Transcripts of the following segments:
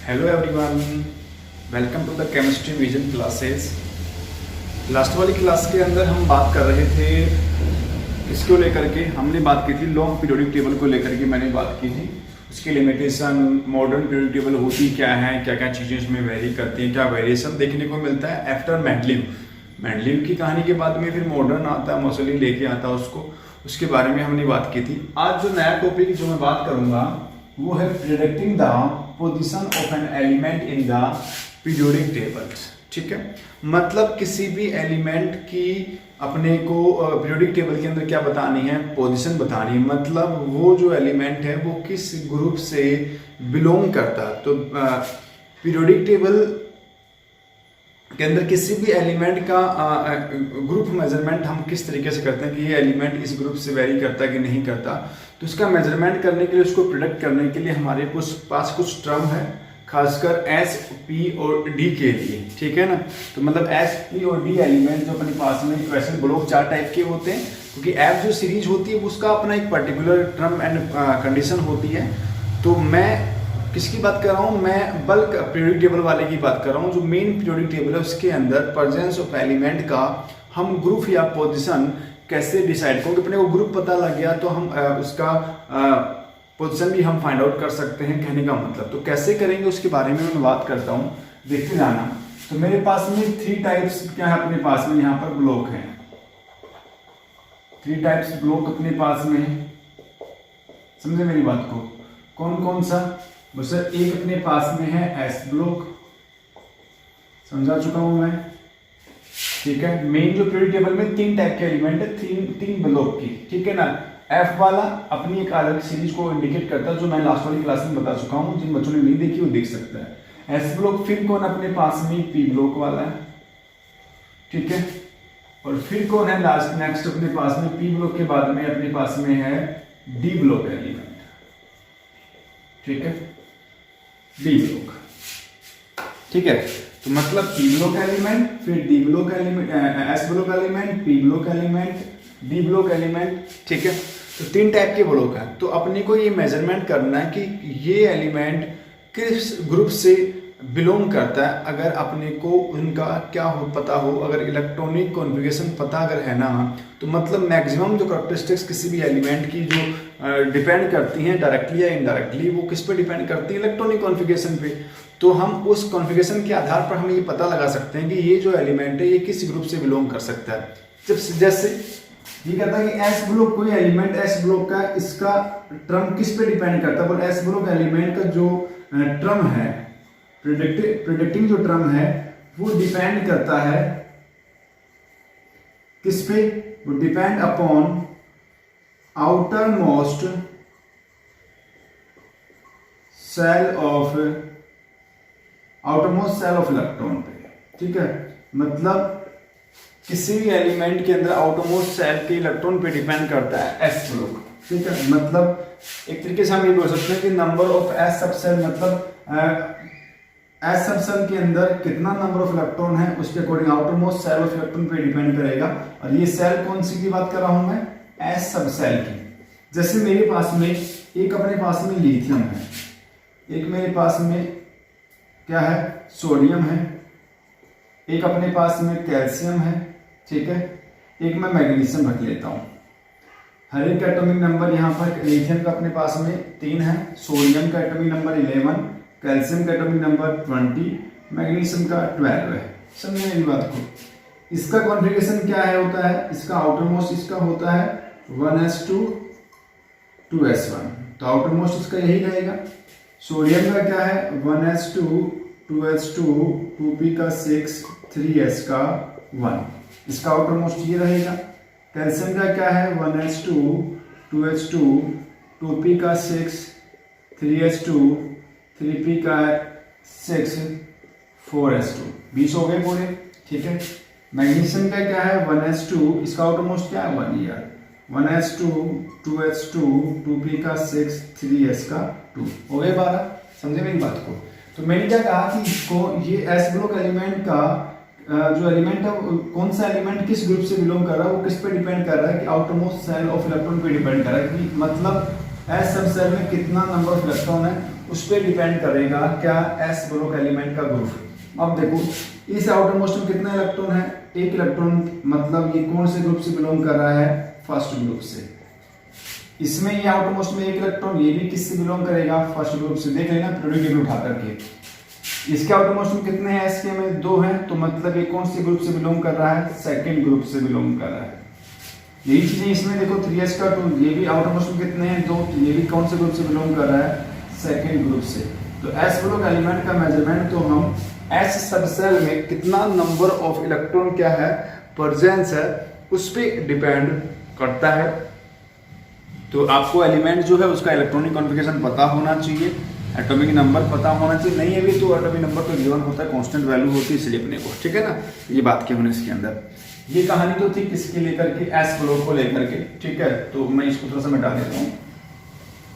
Hello everyone, welcome to the chemistry vision classes. Last वाली class के अंदर हम बात कर रहे थे किसको लेकर के। हमने बात की थी लॉन्ग पीरियोडिक टेबल को लेकर के मैंने बात की थी। उसकी लिमिटेशन, मॉडर्न पीरियोडिक टेबल होती क्या है, क्या क्या चीज़ें इसमें वेरी करती हैं, क्या वेरिएशन देखने को मिलता है आफ्टर मेंडलीव। मेंडलीव की कहानी के बाद में फिर मॉडर्न आता है, मोसोली लेके आता है उसको, उसके बारे में हमने बात की थी। आज जो नया टॉपिक जो मैं बात करूँगा वो है predicting the position of an element in the periodic tables. ठीक है, मतलब किसी भी एलिमेंट की अपने को पीरियोडिक टेबल के अंदर क्या बतानी है, पोजीशन बतानी है। मतलब वो जो एलिमेंट है वो किस ग्रुप से बिलोंग करता है। तो पीरियोडिक टेबल के अंदर किसी भी एलिमेंट का ग्रुप मेजरमेंट हम किस तरीके से करते हैं कि ये एलिमेंट इस ग्रुप से वेरी करता है कि नहीं करता। तो इसका मेजरमेंट करने के लिए, उसको प्रिडिक्ट करने के लिए हमारे पास कुछ टर्म है, खासकर एस, पी और डी के लिए। ठीक है ना, तो मतलब एस, पी और डी एलिमेंट जो अपने पास में वैसे ब्लॉक 4 टाइप के होते हैं, क्योंकि एफ जो सीरीज होती है उसका अपना एक पर्टिकुलर टर्म एंड कंडीशन होती है। तो मैं किसकी बात कर रहा हूँ, मैं बल्क पीरियोडिक टेबल वाले की बात कर रहा हूँ। जो मेन पीरियोडिक टेबल है उसके अंदर प्रेजेंस ऑफ एलिमेंट का हम ग्रुप या पोजीशन कैसे डिसाइड करेंगे। अपने को ग्रुप पता लग गया तो हम उसका पोजीशन भी हम फाइंड आउट कर सकते हैं, कहने का मतलब। तो कैसे करेंगे उसके बारे में मैं बात करता हूँ, देखते जाना। तो मेरे पास में 3 टाइप्स क्या है अपने पास में, यहाँ पर ब्लॉक है। 3 टाइप्स ब्लॉक अपने पास में है, समझे मेरी बात को। कौन कौन सा, बस एक अपने पास में है एस ब्लॉक, समझा चुका हूं मैं। ठीक है, मेन जो पीरियोडिक टेबल में 3 टाइप के एलिमेंट है, तीन ब्लॉक की। ठीक है ना, एफ वाला अपनी एक अलग सीरीज को इंडिकेट करता है, जो मैं लास्ट वाली क्लास में बता चुका हूं। जिन बच्चों ने नहीं देखी वो देख सकता है। एस ब्लॉक, फिर कौन अपने पास में पी ब्लॉक वाला है। ठीक है, और फिर कौन है लास्ट नेक्स्ट अपने पास में पी ब्लॉक के बाद में अपने पास में है डी ब्लॉक एलिमेंट। ठीक है, डी ब्लॉक। ठीक है, तो मतलब पी ब्लॉक एलिमेंट, फिर D block element, S block element, P block element, D block element. ठीक है, तो 3 टाइप के ब्लॉक हैं। तो अपने को ये मेजरमेंट करना है कि ये एलिमेंट किस ग्रुप से बिलोंग करता है। अगर अपने को उनका क्या हो पता हो, अगर इलेक्ट्रॉनिक कॉन्फ़िगरेशन पता अगर है ना, तो मतलब मैक्सिमम जो कैरेक्टरिस्टिक्स किसी भी एलिमेंट की जो डिपेंड करती हैं डायरेक्टली या इनडायरेक्टली, वो किस पे डिपेंड करती है, इलेक्ट्रॉनिक कॉन्फ़िगरेशन पे। तो हम उस कॉन्फ़िगरेशन के आधार पर हम ये पता लगा सकते हैं कि ये जो एलिमेंट है ये किस ग्रुप से बिलोंग कर सकता है। जब जैसे ये कहता है कि एस ब्लॉक, कोई एलिमेंट एस ब्लॉक का, इसका टर्म किस पे डिपेंड करता है। पर एस ब्लॉक एलिमेंट का जो टर्म है, प्रिडिक्टिंग जो टर्म है, वो डिपेंड करता है किस पे, वो depend upon outer most shell of electron पे। ठीक है, मतलब किसी भी एलिमेंट के अंदर आउटर मोस्ट सेल के इलेक्ट्रॉन पे डिपेंड करता है एस ब्लॉक। ठीक है, मतलब एक तरीके से हम ये बोल सकते हैं कि number of S sub shell, मतलब एस सब सेल के अंदर कितना नंबर ऑफ इलेक्ट्रॉन है उसके according outer most shell of electron पे डिपेंड करेगा। और ये सेल कौन सी की बात कर रहा हूं मैं, एस सब सेल की। जैसे मेरे पास में एक अपने पास में लिथियम है, एक मेरे पास में क्या है, सोडियम है, एक अपने पास में कैल्शियम है। ठीक है, एक मैं मैग्नीशियम रख लेता हूं। हर एक का एटॉमिक नंबर यहाँ पर लिथियम का अपने पास में 3 है, सोडियम का एटॉमिक नंबर 11, कैल्शियम का एटॉमिक नंबर 20, मैग्नीशियम का 12 है। समझे मेरी बात को। इसका कॉन्फ़िगरेशन क्या है होता है, इसका आउटर मोस्ट इसका होता है 1s2 2s1, तो आउटर मोस्ट इसका यही रहेगा। सोडियम का क्या है 1s2 2s2 2p का 6 3s का 1, इसका आउटर मोस्ट ये रहेगा। कैल्शियम का क्या है 1s2 2h2 2p का 6 3s2 3p का 6 4s2, 20 हो गए पूरे। ठीक है, मैग्नीशियम का क्या है 1s2, इसका आउटर मोस्ट क्या है 1 ईयर, 1s2 2h2 2p का 6 3s का 2, हो गए 12। समझे मेरी बात को। तो मैंने क्या कहा कि इसको ये एस ब्लॉक एलिमेंट का जो एलिमेंट है, कौन सा एलिमेंट किस ग्रुप से बिलोंग कर रहा है, वो किस पे डिपेंड कर रहा है कि outer most shell of electron पे डिपेंड कर रहा है कि मतलब एस सब सेल में कितना नंबर ऑफ इलेक्ट्रॉन है उस पर डिपेंड करेगा क्या, एस ब्लॉक एलिमेंट का ग्रुप। अब देखो इस आउटर मोस्ट में कितना इलेक्ट्रॉन है, एक इलेक्ट्रॉन, मतलब ये कौन से ग्रुप से बिलोंग कर रहा है, फर्स्ट ग्रुप से। इसमें ये आउटर मोस्ट में एक इलेक्ट्रॉन, ये भी किससे बिलोंग करेगा, फर्स्ट ग्रुप से। देख लेना पीरियोडिक टेबल उठा करके, इसके आउटर मोस्ट में कितने हैं, एस के में 2 हैं, तो मतलब ये कौन से ग्रुप से बिलोंग कर रहा है, सेकंड ग्रुप से बिलोंग कर रहा है। यही चीजें इसमें देखो 3s का 2, ये भी आउटर मोस्ट में कितने हैं, 2, तो ये भी कौन से ग्रुप से बिलोंग कर रहा है, सेकंड ग्रुप से। तो एस ब्लॉक एलिमेंट का मेजरमेंट तो हम एस सबसेल में कितना नंबर ऑफ इलेक्ट्रॉन क्या है, प्रेजेंस है, उस पर डिपेंड करता है। तो आपको एलिमेंट जो है उसका इलेक्ट्रॉनिक कॉन्फ़िगरेशन पता होना चाहिए, एटॉमिक नंबर पता होना चाहिए, नहीं है भी तो एटॉमिक नंबर तो गिवन होता है, कांस्टेंट वैल्यू होती है इसलिए अपने को, ठीक है ना। ये बात की हमने इसके अंदर, ये कहानी तो थी किसके लेकर के, एस ब्लॉक को लेकर के, ठीक है। तो मैं इसको थोड़ा सा मिटा देता हूँ।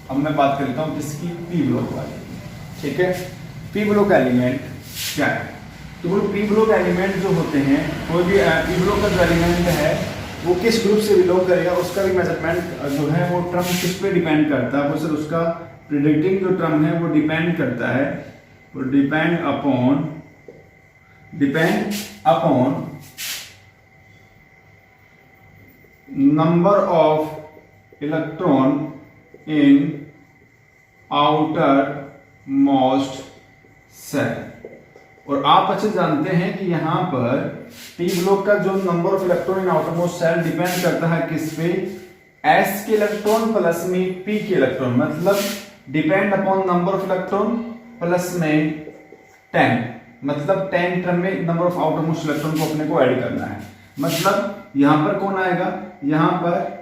अब मैं बात कर लेता हूँ किसकी, पी ब्लॉक वाली, ठीक है। पी ब्लॉक एलिमेंट क्या है, तो वो पी ब्लॉक एलिमेंट जो होते हैं, कोई भी पी ब्लॉक का जो एलिमेंट है वो किस ग्रुप से बिलोंग करेगा, उसका भी मेजरमेंट जो है वो टर्म किस पे डिपेंड करता है, वो सर उसका प्रेडिक्टिंग जो टर्म है वो डिपेंड करता है, वो depend upon number of electron in outer most shell. और आप अच्छे जानते हैं कि यहाँ पर पी ब्लॉक का जो number of electron in outer most shell depend करता है किस पे, एस के इलेक्ट्रॉन प्लस में पी के इलेक्ट्रॉन, मतलब depend upon number of electron plus में 10, मतलब 10 टर्म में number of outer most electron को अपने को ऐड करना है। मतलब यहां पर कौन आएगा, यहां पर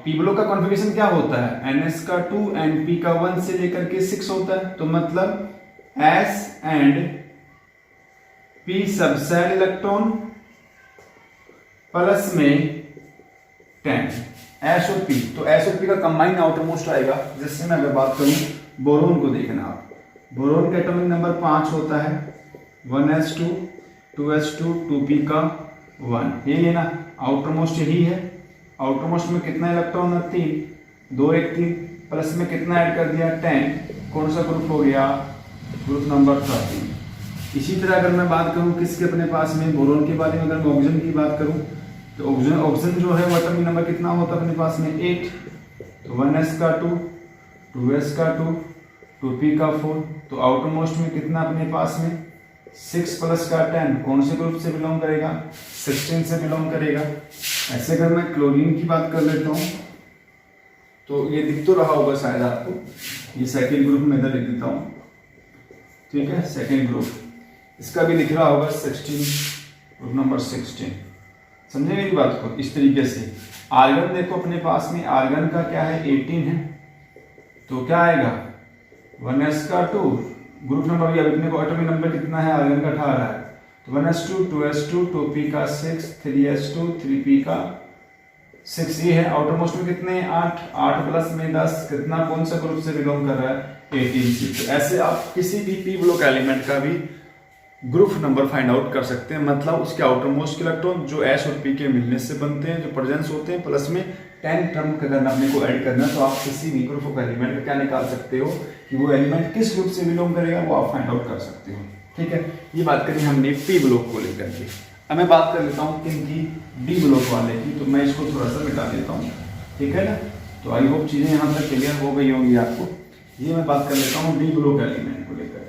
पी ब्लॉक का कॉन्फ़िगरेशन क्या होता है, ns का 2 एंड p का 1 से लेकर के 6 होता है। तो मतलब s and p subshell electron plus में 10, s और p, तो s और p का कंबाइन आउटर मोस्ट आएगा। जिससे मैं अगर बात करूं बोरोन को, देखना आप, बोरोन का एटॉमिक नंबर 5 होता है, 1s2 2s2 2p का 1, ये लेना आउटर मोस्ट यही है। आउटर मोस्ट में कितना इलेक्ट्रॉन है, 3, 2 1 3, प्लस में कितना ऐड कर दिया 10, कौन सा ग्रुप हो गया, ग्रुप नंबर 13। इसी तरह अगर मैं बात करूं किसके अपने पास में, बोरोन के बारे में अगर मैं ऑक्सीजन की बात करूं, तो ऑक्सीजन जो है वो एटॉमिक नंबर कितना होता है अपने पास में 8, तो 1s का 2 2s का 2 2p का 4, तो आउटर मोस्ट में कितना अपने पास में 6 प्लस का 10, कौन से ग्रुप से बिलोंग करेगा, 16 से बिलोंग करेगा। ऐसे अगर मैं क्लोरीन की बात कर लेता हूँ, तो ये दिख तो रहा होगा शायद आपको, ये सेकंड ग्रुप में इधर लिख देता हूँ, ठीक है, सेकंड ग्रुप, इसका भी दिख रहा होगा 16, ग्रुप नंबर 16। समझे मेरी बात को, इस तरीके से। आर्गन देखो अपने पास में, आर्गन का क्या है 18 है, तो क्या आएगा 1s का 2, ग्रुप नंबर भी अपने को एटॉमिक नंबर कितना है, आर्गन का 18 है, तो 1s2 2s2 2p का 6 3s2 3p का 6, ये है। आउटर मोस्ट में कितने 8, 8 प्लस में 10, कितना कौन सा ग्रुप से बिलोंग कर रहा है, 18 से। तो ऐसे आप किसी भी पी ब्लॉक एलिमेंट का भी ग्रुप नंबर फाइंड आउट कर सकते हैं, मतलब उसके आउटर मोस्ट इलेक्ट्रॉन जो एस और पी के मिलने से बनते हैं, जो प्रेजेंस होते हैं, प्लस में 10 टर्म का अगर अपने को ऐड करना है, तो आप किसी भी ग्रुप ऑफ एलिमेंट का क्या निकाल सकते हो कि वो एलिमेंट किस ग्रुप से बिलोंग करेगा, वो आप फाइंड आउट कर सकते हो, ठीक है। ये बात करी हमने पी ब्लॉक को लेकर के। अब मैं बात कर लेता हूँ किनकी, डी ब्लॉक वाले की, तो मैं इसको थोड़ा सा मिटा देता हूँ, ठीक है ना। तो आई होप चीजें यहाँ तक क्लियर हो गई होंगी आपको। ये मैं बात कर लेता हूँ डी ब्लॉक एलिमेंट को लेकर के,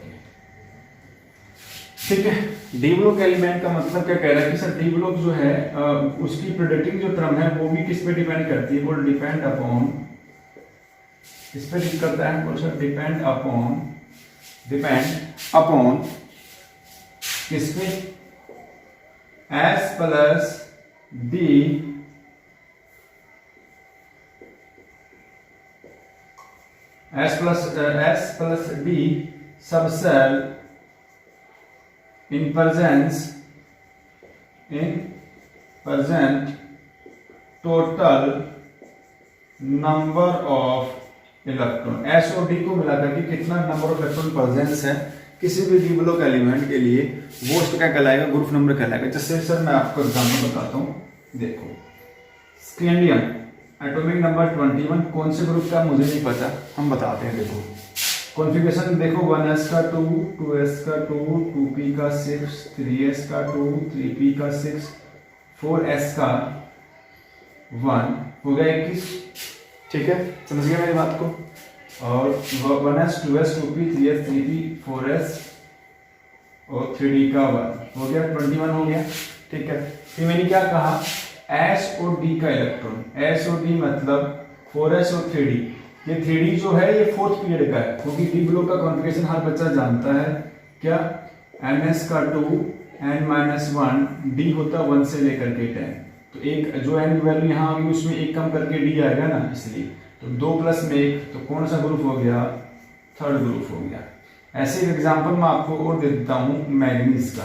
ठीक है। डी ब्लॉक एलिमेंट का मतलब क्या कह रहा है कि सर डी ब्लॉक जो है उसकी प्रेडिक्टिंग जो टर्म है वो भी किस पे डिपेंड करती है, वो डिपेंड अपॉन, किस पे डिपेंड करता है, वो सर डिपेंड अपॉन किस पे, S plus D S plus D subshell in present total number of electron, S और डी को मिलाकर के कितना नंबर ऑफ इलेक्ट्रॉन प्रेजेंस है किसी भी डी ब्लॉक एलिमेंट के लिए, वो उसका क्या कहलाएगा, ग्रुप नंबर कहलाएगा। जैसे सर मैं आपको एग्जांपल बताता हूँ, देखो स्कैंडियम एटॉमिक नंबर 21, कौन से ग्रुप का मुझे नहीं पता, हम बताते हैं। देखो कॉन्फ़िगरेशन देखो 1s का 2, 2s का 2, 2p का 6, 3s का 2, 3p का 6, 4s का 1, हो गया 21। ठीक है, समझ गए मेरी बात को। और 1s 2s 2p 3s 3p 4s और 3d का 1 हो गया, 21 हो गया। ठीक है, फिर मैंने क्या कहा, s और d का इलेक्ट्रॉन, s और d मतलब 4s और 3d। ये 3d जो है ये फोर्थ पीरियड का है, क्योंकि डी ब्लॉक का कॉन्फ़िगरेशन हर बच्चा जानता है क्या, ns का 2 n-1 d होता 1 से लेकर के 10। तो एक जो n की वैल्यू यहाँ आ गई उसमें एक कम करके d आएगा ना, इसलिए तो 2 प्लस में 1, तो कौन सा ग्रुप हो गया, थर्ड ग्रुप हो गया। ऐसे एक एग्जाम्पल मैं आपको और दे देता हूँ मैग्नीज का।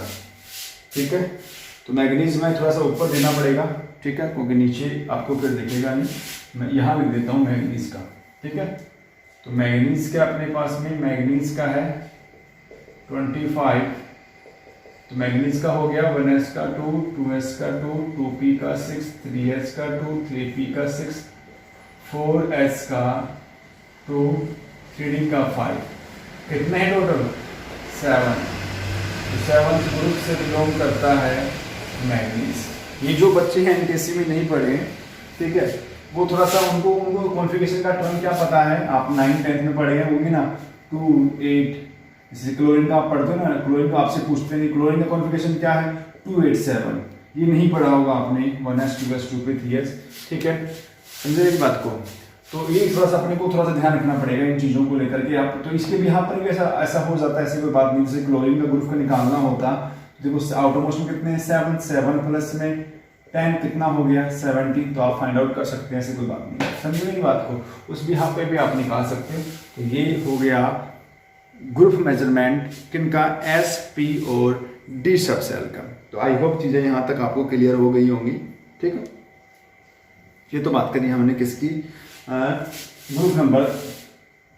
ठीक है, तो मैग्नीज में थोड़ा सा ऊपर देना पड़ेगा, ठीक है, क्योंकि नीचे आपको फिर दिखेगा नहीं। मैं यहाँ लिख देता हूँ मैग्नीज का। ठीक है, तो मैग्नीज का अपने पास में मैग्नीज का है 25। तो मैग्नीज का हो गया 1s का 2, 2s का 2, 2p का 6, 3s का 2, 3p का 6, 4s का 2, 3d का 5। कितने हैं टोटल, 7। तो 7th ग्रुप से बिलोंग करता है मैग्नीज। ये जो बच्चे हैं एनकेसी में नहीं पढ़े, ठीक है, वो थोड़ा सा उनको कॉन्फ़िगरेशन का टर्म क्या पता है, आप 9th 10th में पढ़े होंगे ना, 2 8। जैसे क्लोरीन का आप पढ़ते हो ना, क्लोरीन का आपसे पूछते हैं क्लोरीन का कॉन्फ़िगरेशन क्या है, 287। ये नहीं पढ़ा होगा आपने 1s 2s 2p 3s। ठीक है, समझे मेरी बात को। तो ये थोड़ा सा अपने को थोड़ा सा ध्यान रखना पड़ेगा इन चीज़ों को लेकर के आप। तो इसके भी यहाँ पर भी ऐसा हो जाता है, ऐसी कोई बात नहीं। जैसे क्लोरीन का ग्रुप का निकालना होता, देखो आउटरमोस्ट में कितने हैं 7 प्लस में 10 कितना हो गया 70। तो आप फाइंड आउट कर सकते हैं, ऐसी कोई बात नहीं। समझे मेरी बात को, उस भी यहाँ पे भी आप निकाल सकते हैं। तो ये हो गया ग्रुप मेजरमेंट किनका, एस पी और डी सब सेल का। तो आई होप चीज़ें यहाँ तक आपको क्लियर हो गई होंगी। ठीक है, ये तो बात करी हमने किसकी, ग्रुप नंबर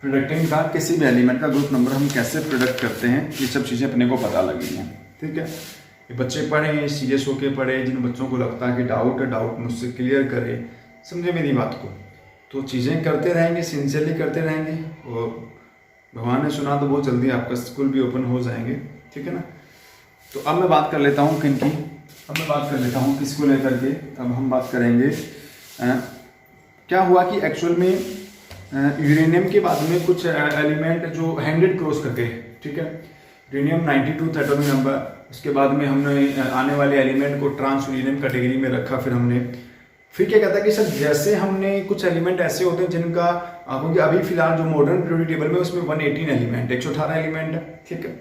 प्रोडक्टिंग का, किसी भी एलिमेंट का ग्रुप नंबर हम कैसे प्रोडक्ट करते हैं, ये सब चीज़ें अपने को पता लगी हैं। ठीक है, ये बच्चे पढ़ें, सीरियस होके पढ़े, जिन बच्चों को लगता है कि डाउट मुझसे क्लियर करे, समझे मेरी बात को। तो चीज़ें करते रहेंगे, सिंसियरली करते रहेंगे, और भगवान ने सुना तो बहुत जल्दी आपका स्कूल भी ओपन हो जाएंगे। ठीक है ना। तो अब मैं बात कर लेता हूँ किनकी, अब मैं बात कर लेता हूँ किसको लेकर के। अब हम बात करेंगे क्या हुआ कि एक्चुअल में यूरेनियम के बाद में कुछ एलिमेंट जो 100 क्रॉस करके, ठीक है, यूरेनियम 92 एटॉमिक नंबर, उसके बाद में हमने आने वाले एलिमेंट को ट्रांस यूरेनियम कैटेगरी में रखा। फिर क्या कहता है कि सर जैसे हमने कुछ एलिमेंट ऐसे होते हैं जिनका, क्योंकि अभी फिलहाल जो मॉडर्न पीरियोडिक टेबल में उसमें 118 एलिमेंट 118 एलिमेंट है। ठीक है,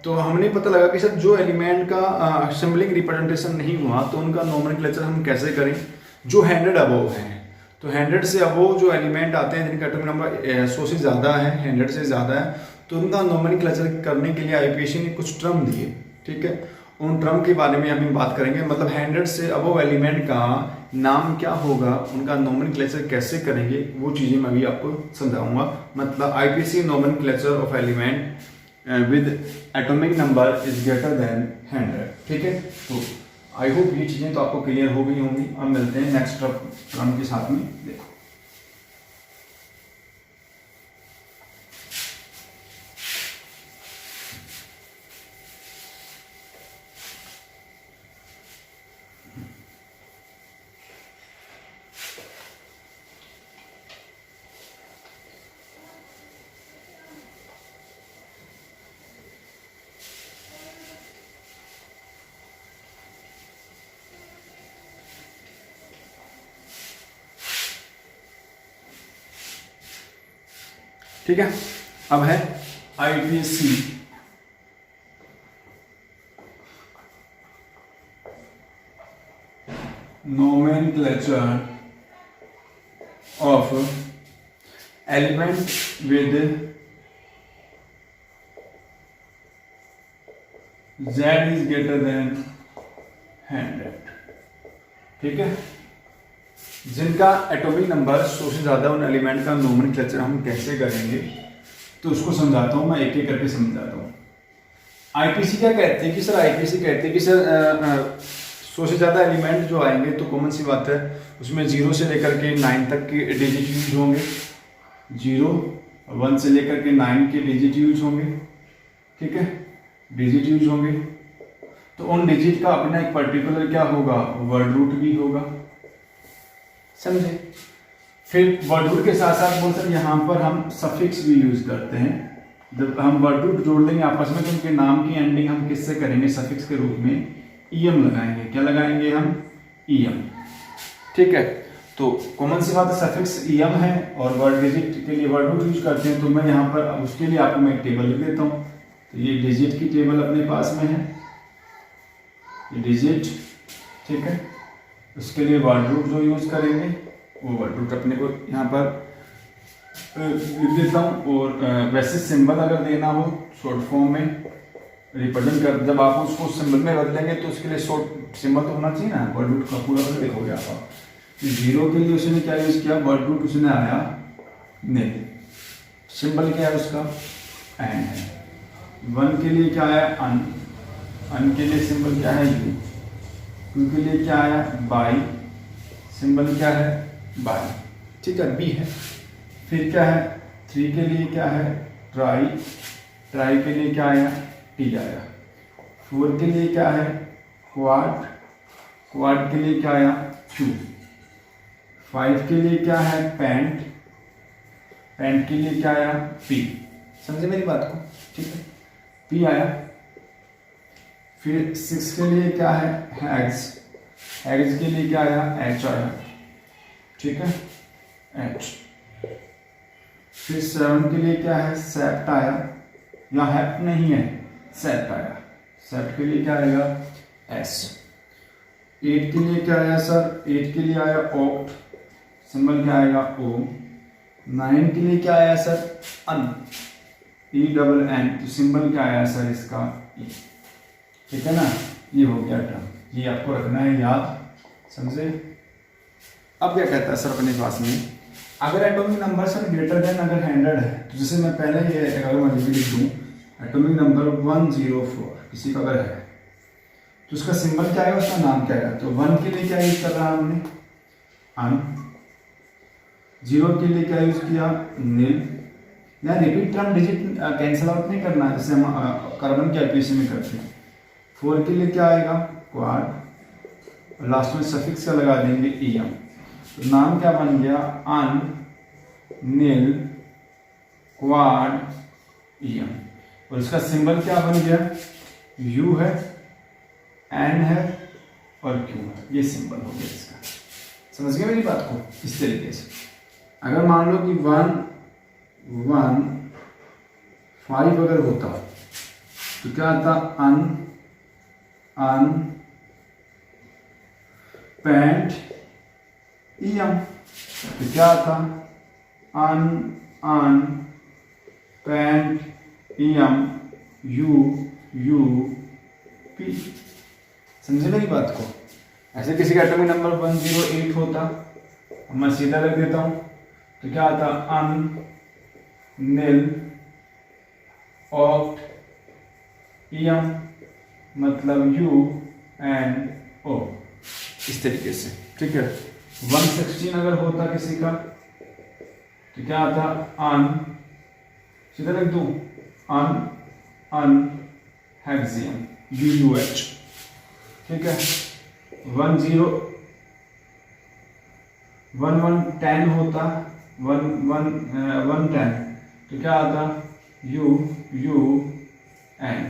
तो हमने पता लगा कि सर जो एलिमेंट का असेंबलिंग रिप्रेजेंटेशन नहीं हुआ तो उनका नोमेनक्लेचर हम कैसे करें, जो 100 अबव हैं। तो 100 से अबव जो एलिमेंट आते हैं जिनका एटॉमिक नंबर 100 से ज़्यादा है, 100 से ज़्यादा है, तो उनका नोमेनक्लेचर करने के लिए आईपीसी ने कुछ टर्म दिए। ठीक है, उन टर्म के बारे में हम बात करेंगे, मतलब 100 से अबव एलिमेंट का नाम क्या होगा, उनका नोमेनक्लेचर कैसे करेंगे, वो चीज़ें मैं भी आपको समझाऊंगा। मतलब IPC nomenclature of element with atomic number is greater than 100। ठीक है, तो आई होप ये चीज़ें तो आपको क्लियर हो गई होंगी। अब मिलते हैं नेक्स्ट टर्म के साथ में। देखो ठीक है, अब है IPC nomenclature of element with Z is greater than 100। ठीक है, जिनका एटॉमिक नंबर 100 से ज़्यादा, उन एलिमेंट का नोमेनक्लेचर हम कैसे करेंगे, तो उसको समझाता हूँ मैं, एक एक करके समझाता हूँ। आईपीसी क्या कहते हैं कि सर, आईपीसी कहते हैं कि सर 100 से ज़्यादा एलिमेंट जो आएंगे तो कॉमन सी बात है उसमें 0 से लेकर के 9 तक के डिजिट यूज होंगे, 0 1 से लेकर के 9 के डिजिट यूज होंगे, ठीक है, डिजिट यूज होंगे। तो उन डिजिट का अपना एक पर्टिकुलर क्या होगा, वर्ड रूट भी होगा, समझे। फिर वर्ड रूट के साथ साथ बोल सकते यहाँ पर हम सफिक्स भी यूज करते हैं। जब हम वर्ड रूट जोड़ लेंगे आपस में तो उनके नाम की एंडिंग हम किससे करेंगे, सफिक्स के रूप में ईएम लगाएंगे। क्या लगाएंगे हम, ईएम, ठीक है। तो कॉमन सी बात है, सफिक्स ईएम है और वर्ड डिजिट के लिए वर्ड रूट यूज करते हैं। तो मैं यहाँ पर उसके लिए आपको मैं एक टेबल लिख देता हूँ। तो ये डिजिट की टेबल अपने पास में है, ये डिजिट, ठीक है। उसके लिए वर्ड रूट जो यूज करेंगे वो वर्ड रूट अपने को यहाँ पर लिख देता हूँ। और वैसे सिंबल अगर देना हो शॉर्ट फॉर्म में रिप्रेजेंट कर, जब आप उसको सिंबल में बदलेंगे तो उसके लिए शॉर्ट सिंबल तो होना चाहिए ना, वर्ड रूट का पूरा तो देखोगे आप। जीरो के लिए उसने क्या यूज किया, वर्ड रूट उसने आया नहीं, सिंबल क्या है उसका, एंड है। 1 के लिए क्या आया, अन, अन के लिए सिंबल क्या है, यू। 2 के लिए क्या आया, बाई, सिंबल क्या है, बाई, ठीक है, बी है। फिर क्या है, 3 के लिए क्या है, ट्राई, ट्राई के लिए क्या आया, टी आया। 4 के लिए क्या है, क्वाड, क्वाड के लिए क्या आया, क्यू। 5 के लिए क्या है, पैंट, पैंट के लिए क्या आया, पी। समझे मेरी बात को, ठीक है, पी आया। फिर 6 के लिए क्या है, हैग्स, हैग्स के लिए क्या आया, एच आया, ठीक है, एच। फिर 7 के लिए क्या है, सेप्ट आया, या हैप्ट नहीं है, सेप्ट आया, सेप्ट के लिए क्या आएगा, एस। 8 के लिए क्या आया सर, 8 के लिए आया ऑक्ट, सिंबल क्या आएगा, ओ। 9 के लिए क्या आया सर, अन, ई डबल एन, तो सिंबल क्या आया सर इसका, ई, ठीक है ना। ये हो गया टर्म, ये आपको रखना है याद, समझे। अब क्या कहता है सर अपने पास में, अगर atomic number sir greater than अगर 100 है, तो जैसे मैं पहले ये अगर मैं लिख दूँ एटॉमिक नंबर 104 किसी का अगर है तो उसका सिंबल क्या है, उसका नाम क्या है। तो 1 के लिए क्या यूज कर रहा है हमने, अन। 0 के लिए क्या यूज किया, नील। या repeat term digit cancel out नहीं करना है, जैसे हम कार्बन के एप्लीकेशन में करते हैं। 4 के लिए क्या आएगा, क्वाड, लास्ट में सफिक्स का लगा देंगे ईएम। तो नाम क्या बन गया, अन, नील, क्वाड, ईएम। और इसका सिंबल क्या बन गया, यू है, एन है और क्यू है, ये सिंबल हो गया इसका। समझ गए मेरी बात को। इस तरीके से अगर मान लो कि 1 1 5 अगर होता तो क्या आता, अन, अन, पैंट, ईएम। तो क्या आता, अन, अन, pant, M, U, U, P. समझे मेरी बात को। ऐसे किसी का एटॉमिक नंबर 108 होता, मैं सीधा रख देता हूं, तो क्या आता, अन, नील, ऑक्ट, ईएम, मतलब यू एंड ओ, इस तरीके से, ठीक है। 116 अगर होता किसी का तो क्या आता, अन, सीधा रख दूं, अन, अन, हेक्सियम, UUH, ठीक है। 10 होता, 110 तो क्या आता, UN,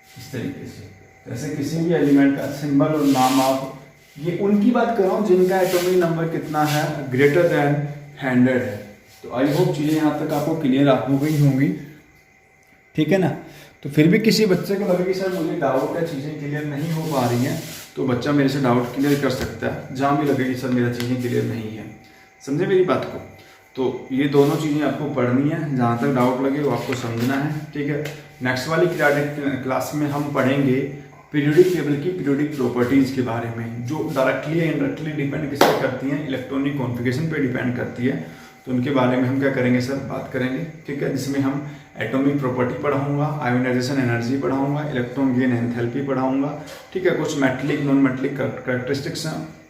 इस तरीके से। जैसे किसी भी एलिमेंट का सिंबल और नाम आप, ये उनकी बात कर रहा हूँ जिनका एटॉमिक नंबर कितना है, ग्रेटर देन 100 है। तो आई होप चीज़ें यहाँ तक आपको क्लियर हो गई होंगी, ठीक है ना। तो फिर भी किसी बच्चे को लगे कि सर मुझे डाउट है, चीज़ें क्लियर नहीं हो पा रही हैं, तो बच्चा मेरे से डाउट क्लियर कर सकता है, जहाँ भी लगे कि सर मेरा चीज़ें क्लियर नहीं है। समझे मेरी बात को। तो ये दोनों चीज़ें आपको पढ़नी है, जहाँ तक डाउट लगे वो आपको समझना है, ठीक है। नेक्स्ट वाली क्लास में हम पढ़ेंगे पीरियोडिक टेबल की पीरियोडिक प्रॉपर्टीज़ के बारे में, जो डायरेक्टली या इनडायरेक्टली डिपेंड किस पे करती हैं, इलेक्ट्रॉनिक कॉन्फ़िगरेशन पे डिपेंड करती है। तो उनके बारे में हम क्या करेंगे सर, बात करेंगे, ठीक है। जिसमें हम एटॉमिक प्रॉपर्टी पढ़ाऊंगा, आयोनाइजेशन एनर्जी पढ़ाऊंगा, इलेक्ट्रॉन गेन एंथैल्पी पढ़ाऊंगा, ठीक है। कुछ मेटलिक नॉन मेटलिक कैरेक्टरिस्टिक्स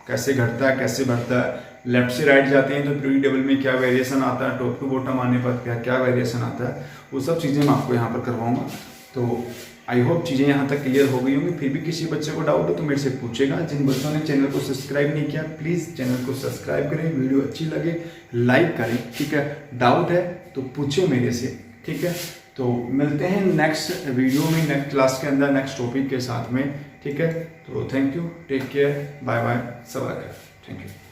कैसे घटता है, कैसे बढ़ता है, लेफ्ट से राइट जाते हैं तो पीरियोडिक टेबल में क्या वेरिएशन आता है, टॉप टू बॉटम आने पर क्या क्या वेरिएशन आता है, वो सब चीज़ें मैं आपको यहाँ पर करवाऊँगा। तो आई होप चीज़ें यहाँ तक क्लियर हो गई होंगी। फिर भी किसी बच्चे को डाउट हो तो मेरे से पूछेगा। जिन बच्चों ने चैनल को सब्सक्राइब नहीं किया प्लीज़ चैनल को सब्सक्राइब करें, वीडियो अच्छी लगे लाइक करें, ठीक है। डाउट है तो पूछे मेरे से, ठीक है। तो मिलते हैं नेक्स्ट वीडियो में, नेक्स्ट क्लास के अंदर, नेक्स्ट टॉपिक के साथ में, ठीक है। तो thank you, take care, bye bye, सब थैंक यू।